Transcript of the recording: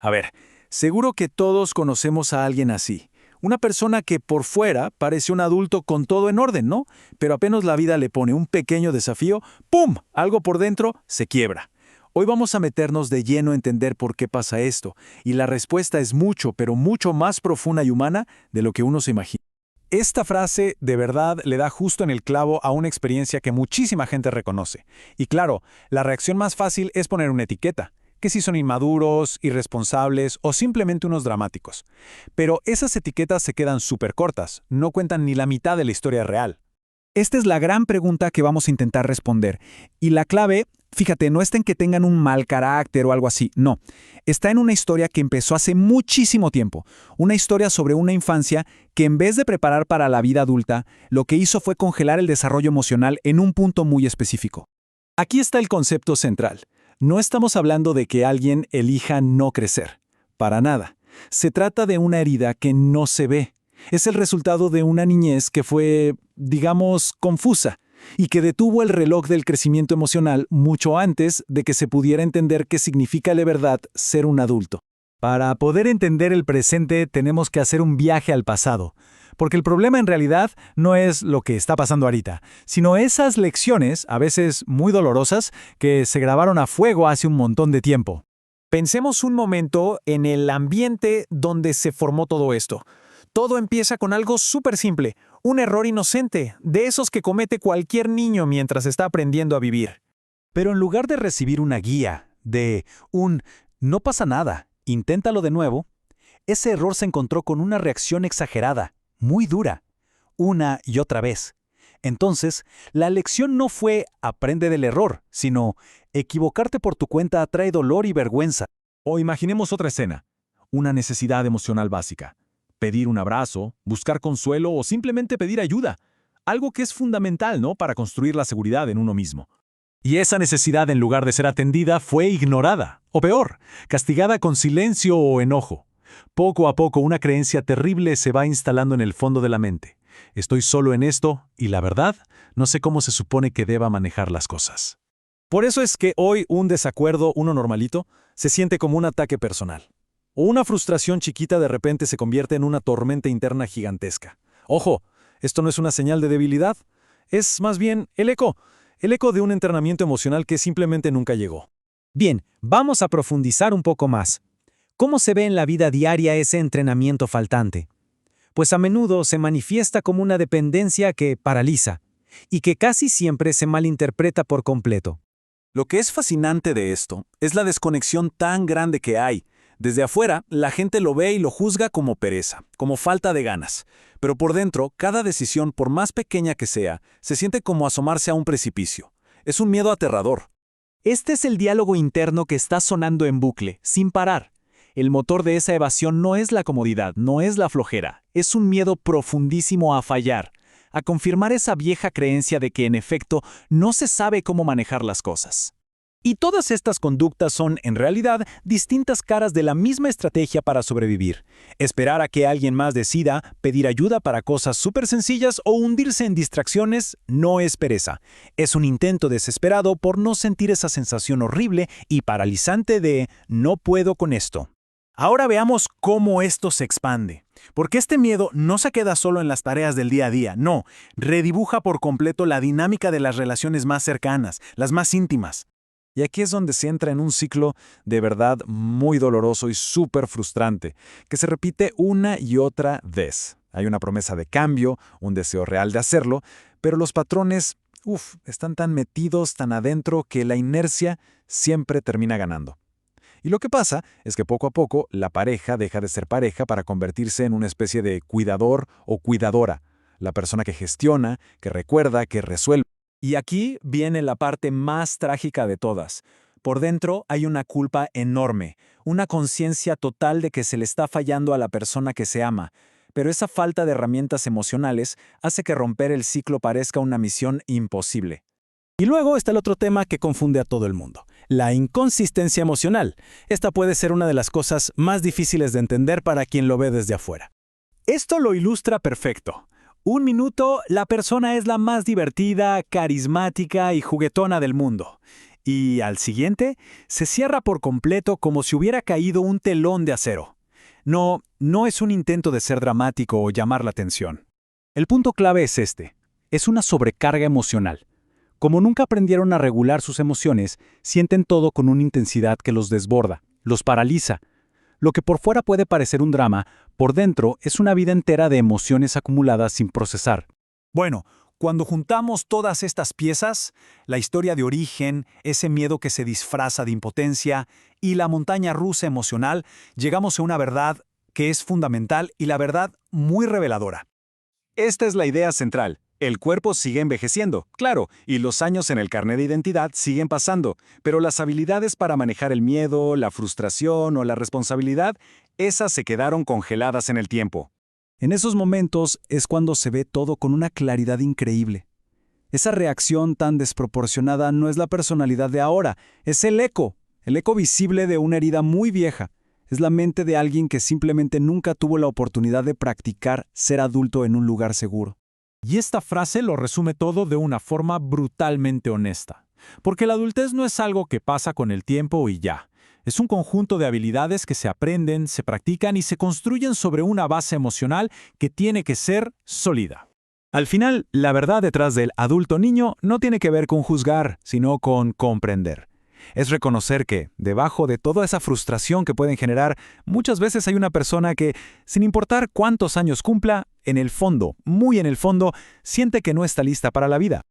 A ver, seguro que todos conocemos a alguien así. Una persona que por fuera parece un adulto con todo en orden, ¿no? Pero apenas la vida le pone un pequeño desafío, ¡pum! Algo por dentro se quiebra. Hoy vamos a meternos de lleno a entender por qué pasa esto, y la respuesta es mucho, pero mucho más profunda y humana de lo que uno se imagina. Esta frase de verdad le da justo en el clavo a una experiencia que muchísima gente reconoce. Y claro, la reacción más fácil es poner una etiqueta, que si son inmaduros, irresponsables o simplemente unos dramáticos. Pero esas etiquetas se quedan súper cortas, no cuentan ni la mitad de la historia real. Esta es la gran pregunta que vamos a intentar responder. Y la clave, fíjate, no está en que tengan un mal carácter o algo así, no. Está en una historia que empezó hace muchísimo tiempo. Una historia sobre una infancia que en vez de preparar para la vida adulta, lo que hizo fue congelar el desarrollo emocional en un punto muy específico. Aquí está el concepto central. No estamos hablando de que alguien elija no crecer. Para nada. Se trata de una herida que no se ve. Es el resultado de una niñez que fue, digamos, confusa y que detuvo el reloj del crecimiento emocional mucho antes de que se pudiera entender qué significa de verdad ser un adulto. Para poder entender el presente tenemos que hacer un viaje al pasado, porque el problema en realidad no es lo que está pasando ahorita, sino esas lecciones, a veces muy dolorosas, que se grabaron a fuego hace un montón de tiempo. Pensemos un momento en el ambiente donde se formó todo esto. Todo empieza con algo súper simple, un error inocente, de esos que comete cualquier niño mientras está aprendiendo a vivir. Pero en lugar de recibir una guía, de un no pasa nada, inténtalo de nuevo, ese error se encontró con una reacción exagerada, muy dura, una y otra vez. Entonces, la lección no fue aprende del error, sino equivocarte por tu cuenta trae dolor y vergüenza. O imaginemos otra escena, una necesidad emocional básica. Pedir un abrazo, buscar consuelo o simplemente pedir ayuda. Algo que es fundamental, ¿no?, para construir la seguridad en uno mismo. Y esa necesidad, en lugar de ser atendida, fue ignorada, o peor, castigada con silencio o enojo. Poco a poco una creencia terrible se va instalando en el fondo de la mente. Estoy solo en esto y la verdad, no sé cómo se supone que deba manejar las cosas. Por eso es que hoy un desacuerdo, uno normalito, se siente como un ataque personal. O una frustración chiquita de repente se convierte en una tormenta interna gigantesca. Ojo, esto no es una señal de debilidad, es más bien el eco de un entrenamiento emocional que simplemente nunca llegó. Bien, vamos a profundizar un poco más. ¿Cómo se ve en la vida diaria ese entrenamiento faltante? Pues a menudo se manifiesta como una dependencia que paraliza, y que casi siempre se malinterpreta por completo. Lo que es fascinante de esto es la desconexión tan grande que hay. Desde afuera, la gente lo ve y lo juzga como pereza, como falta de ganas. Pero por dentro, cada decisión, por más pequeña que sea, se siente como asomarse a un precipicio. Es un miedo aterrador. Este es el diálogo interno que está sonando en bucle, sin parar. El motor de esa evasión no es la comodidad, no es la flojera, es un miedo profundísimo a fallar, a confirmar esa vieja creencia de que en efecto no se sabe cómo manejar las cosas. Y todas estas conductas son, en realidad, distintas caras de la misma estrategia para sobrevivir. Esperar a que alguien más decida, pedir ayuda para cosas súper sencillas o hundirse en distracciones no es pereza. Es un intento desesperado por no sentir esa sensación horrible y paralizante de no puedo con esto. Ahora veamos cómo esto se expande. Porque este miedo no se queda solo en las tareas del día a día, no, redibuja por completo la dinámica de las relaciones más cercanas, las más íntimas. Y aquí es donde se entra en un ciclo de verdad muy doloroso y súper frustrante, que se repite una y otra vez. Hay una promesa de cambio, un deseo real de hacerlo, pero los patrones, están tan metidos, tan adentro, que la inercia siempre termina ganando. Y lo que pasa es que poco a poco la pareja deja de ser pareja para convertirse en una especie de cuidador o cuidadora, la persona que gestiona, que recuerda, que resuelve. Y aquí viene la parte más trágica de todas. Por dentro hay una culpa enorme, una conciencia total de que se le está fallando a la persona que se ama, pero esa falta de herramientas emocionales hace que romper el ciclo parezca una misión imposible. Y luego está el otro tema que confunde a todo el mundo, la inconsistencia emocional. Esta puede ser una de las cosas más difíciles de entender para quien lo ve desde afuera. Esto lo ilustra perfecto. Un minuto, la persona es la más divertida, carismática y juguetona del mundo. y al siguiente se cierra por completo como si hubiera caído un telón de acero. No es un intento de ser dramático o llamar la atención. El punto clave es este. Es una sobrecarga emocional. Como nunca aprendieron a regular sus emociones, sienten todo con una intensidad que los desborda, los paraliza. Lo que por fuera puede parecer un drama, por dentro es una vida entera de emociones acumuladas sin procesar. Bueno, cuando juntamos todas estas piezas, la historia de origen, ese miedo que se disfraza de impotencia y la montaña rusa emocional, llegamos a una verdad que es fundamental y la verdad muy reveladora. Esta es la idea central. El cuerpo sigue envejeciendo, claro, y los años en el carnet de identidad siguen pasando, pero las habilidades para manejar el miedo, la frustración o la responsabilidad, esas se quedaron congeladas en el tiempo. En esos momentos es cuando se ve todo con una claridad increíble. Esa reacción tan desproporcionada no es la personalidad de ahora, es el eco visible de una herida muy vieja. Es la mente de alguien que simplemente nunca tuvo la oportunidad de practicar ser adulto en un lugar seguro. Y esta frase lo resume todo de una forma brutalmente honesta. Porque la adultez no es algo que pasa con el tiempo y ya. Es un conjunto de habilidades que se aprenden, se practican y se construyen sobre una base emocional que tiene que ser sólida. Al final, la verdad detrás del adulto niño no tiene que ver con juzgar, sino con comprender. Es reconocer que, debajo de toda esa frustración que pueden generar, muchas veces hay una persona que, sin importar cuántos años cumpla, en el fondo, muy en el fondo, siente que no está lista para la vida.